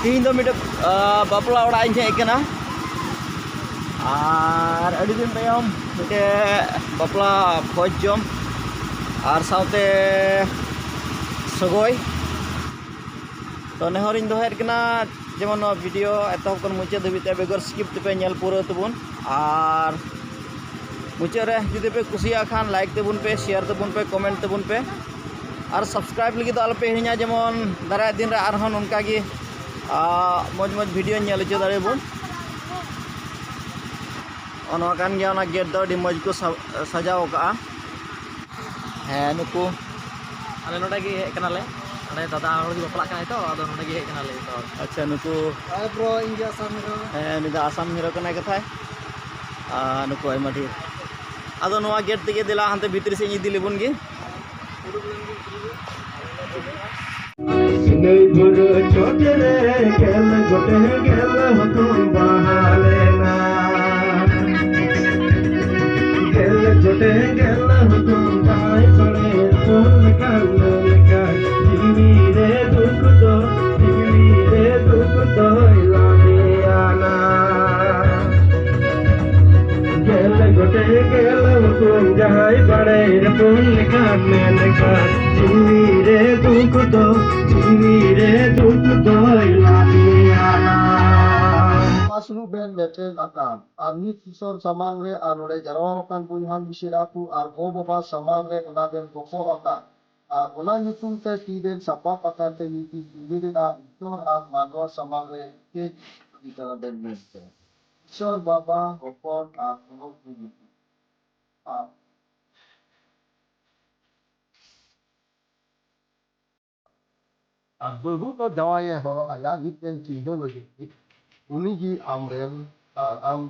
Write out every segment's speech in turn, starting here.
तीन दो मिनट बापला ओड़ा in hedge कना और अड़ी दिन तयम मिटे बापला भोज जम और साउते सगोय तो नेहरिन दोहेर कना जेमन वीडियो एतहब खन मुचाद धाबिते बेगर स्किप तेपे नेल पूरा तबुन और मुचाद रे जुदि पे कुसिया खान लाइक तबुन पे शेयर तबुन पे कमेंट तबुन पे और सब्सक्राइब लगी तो आलपे हिड़िया जेमन दाराय दिन रे आरहन उनका गी मज मज वीडियो नेल हचो दाड़ेबुन ओना कान गया ओना गेट दो मज को सजाव का हाँ नुकु आले नोडे गे हेज कनाले नोडे दादा हड़ गे बापला कनाय तो आदो नोडे गे हेज कनाले तो अच्छा नुकु ब्रो इंडिया आसाम हीरो हाँ निदा आसाम हीरो कनाय कथाय नुकु आयमा ढेर आदो नोआ गेट तेगे दिला हानते भितरी से इदी लेबुन गे सिनै गुरु छोटरे गेल गोटे गेल हुकुम बहालेना गेल गोटे गेल हुकुम बाय पड़े सोन काल का जीवी रे दुख तो इलादियाना गेल गोटे गेल हुकुम जाय पड़े सोन काल का जीवी रे दुख तो इलादियाना Masuk band metal akan. Ani kisor samang re anore jarawa kan punhan bisiraku argo bapa samang re unagen koko akan. Ulang itu te tiden sapa akan te yiti tiden itu mago samang re ke di dalam band metal. Kisor bapa koko argo yiti. Berburu to jawanya bahwa ayah itu cindo lagi. Ini ji amrem am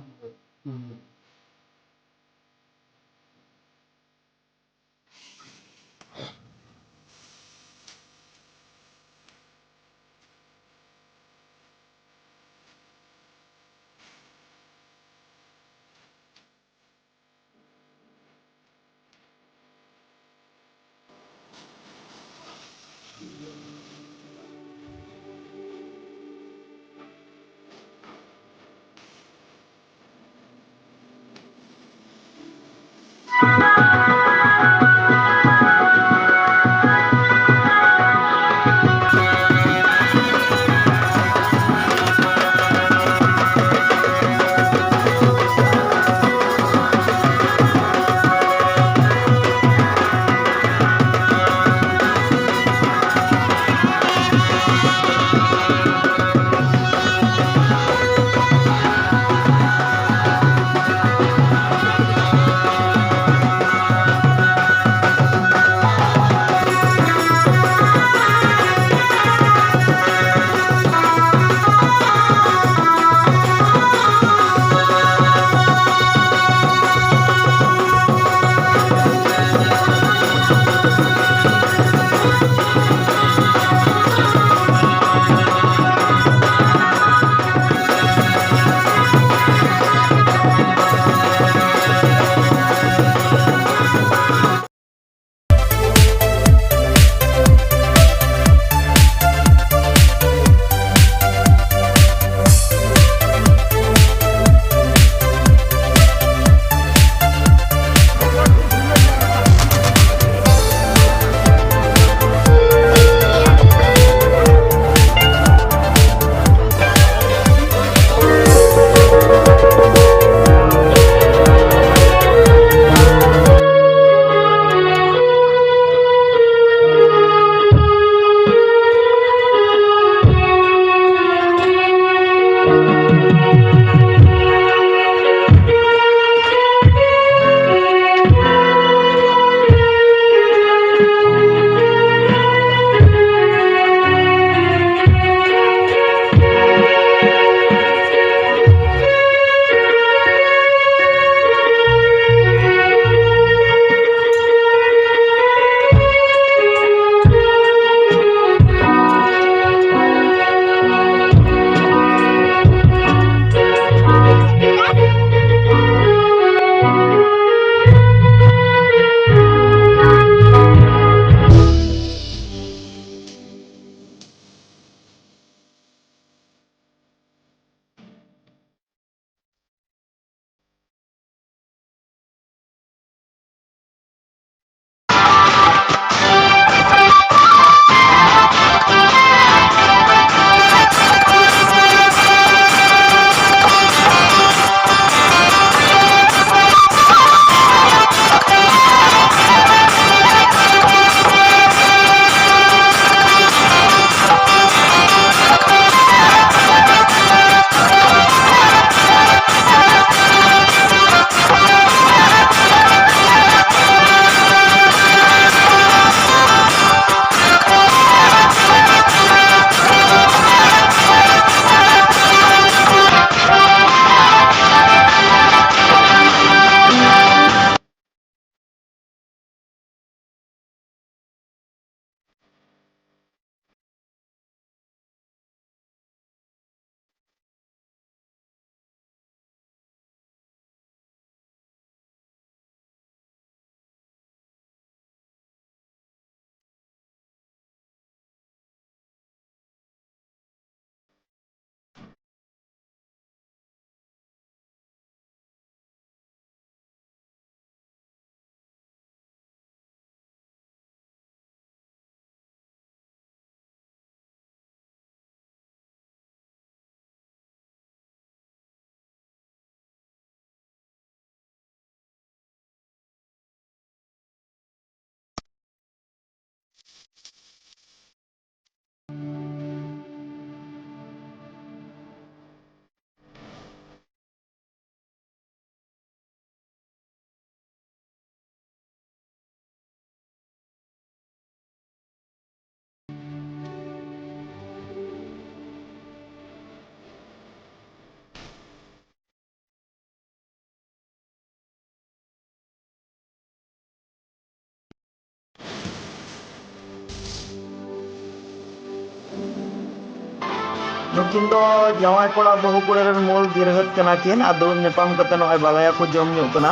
नुकिन दो जावाई कोड़ा बहु कोड़े run मोल गिरहत कना किन आ दुड़ुब napalm कते नय बालाया को जम ᱧᱩᱜ कना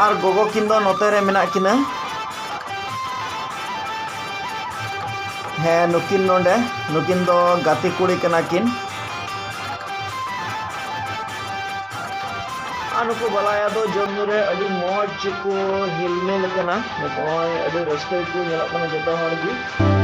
आर गोगो किन दो नोते रे मेना किना है नुकिन नोंडे नुकिन दो गाती कुड़ी कना किन आर नुकु बालाया दो जम ᱧᱩ रे अडी मौज को हिलमेल कना नय अडी रस्ते को नेला कना जतो हर गी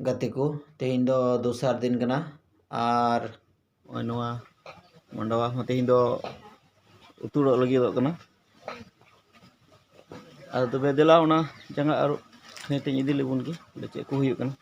गाते को तेहिं दो दोसर दिन कना और नोआ मंडवा हो तेहिं दो उतुड़ो लगिदो कना और तबे देला ओना जंगा और खेते इदी लेबुन की चे को हुयु कना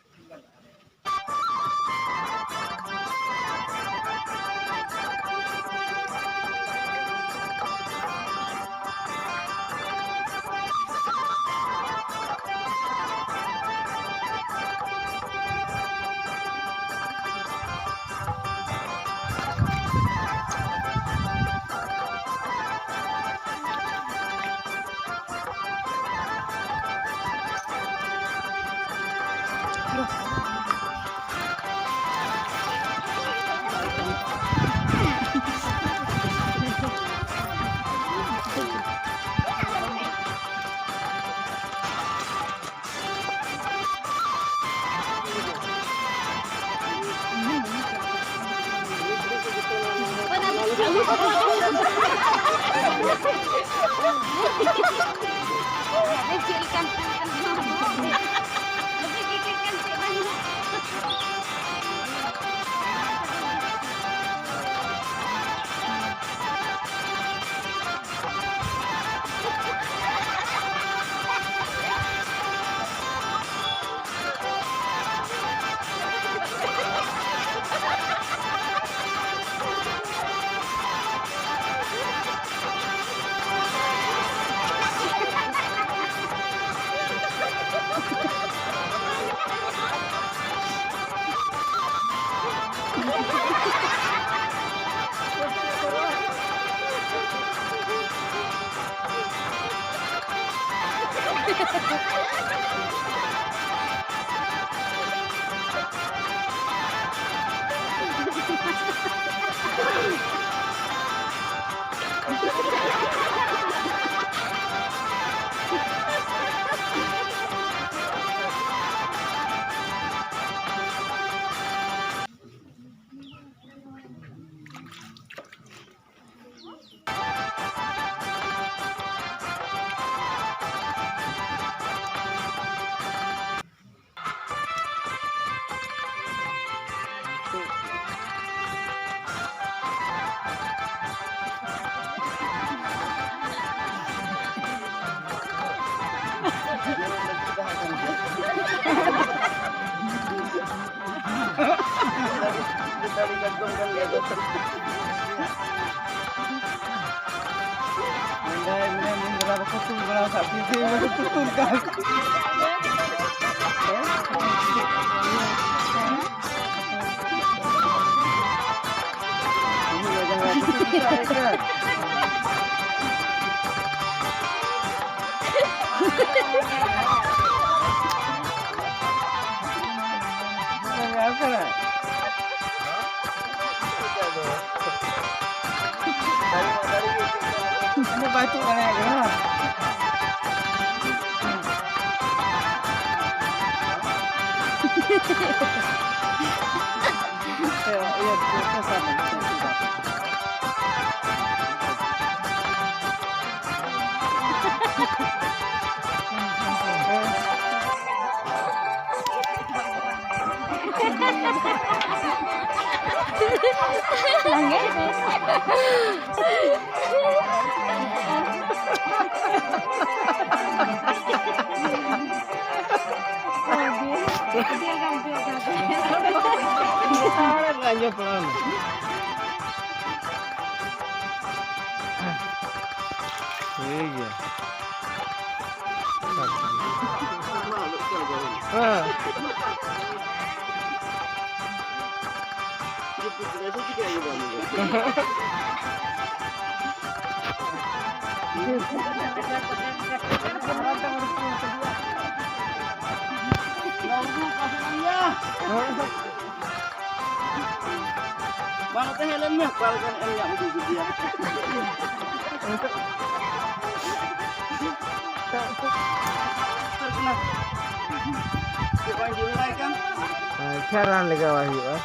Caran lega wahi ba.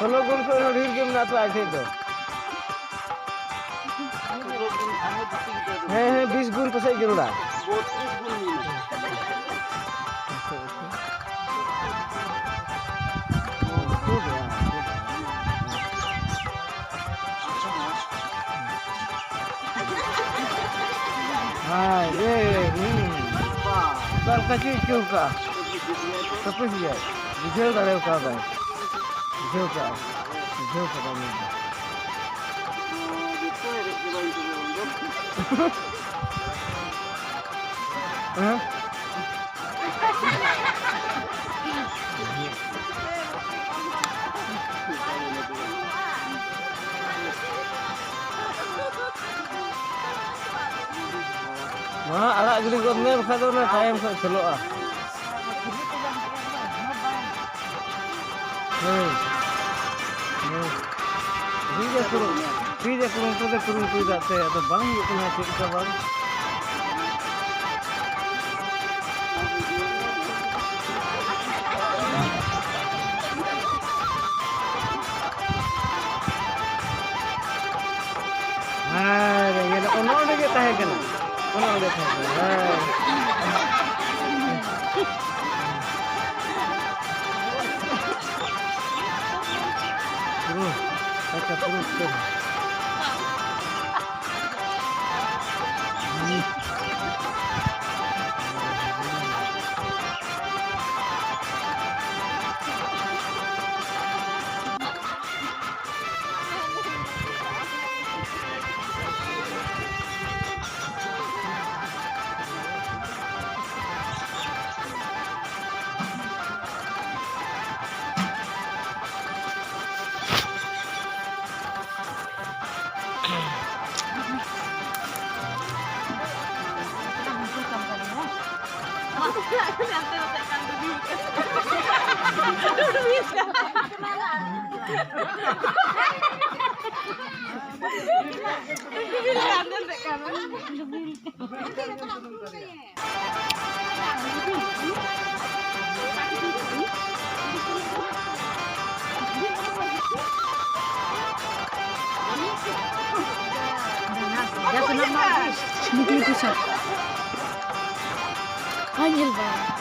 Solo gun ko hidup gimana tu aja itu. ᱦᱮᱸ 20 ᱜᱩᱱ ᱯᱟᱥᱮᱡ ᱡᱟᱹᱨᱩᱲᱟ Hai, Bar kecil juga. Tapi dia, dia tak ada apa-apa. Dia kami. Hah? Wah, anak gini kau ni bukan tu nak time kau selok ah. Dia kurung tu dah kurung tu dah tu bang itu nak cakap bang. Dia nak konon dia tahan kena. Konon dia tahan. Terus, kita teruskan. Ya, kenapa? Ini bisa. Anjir, Bang.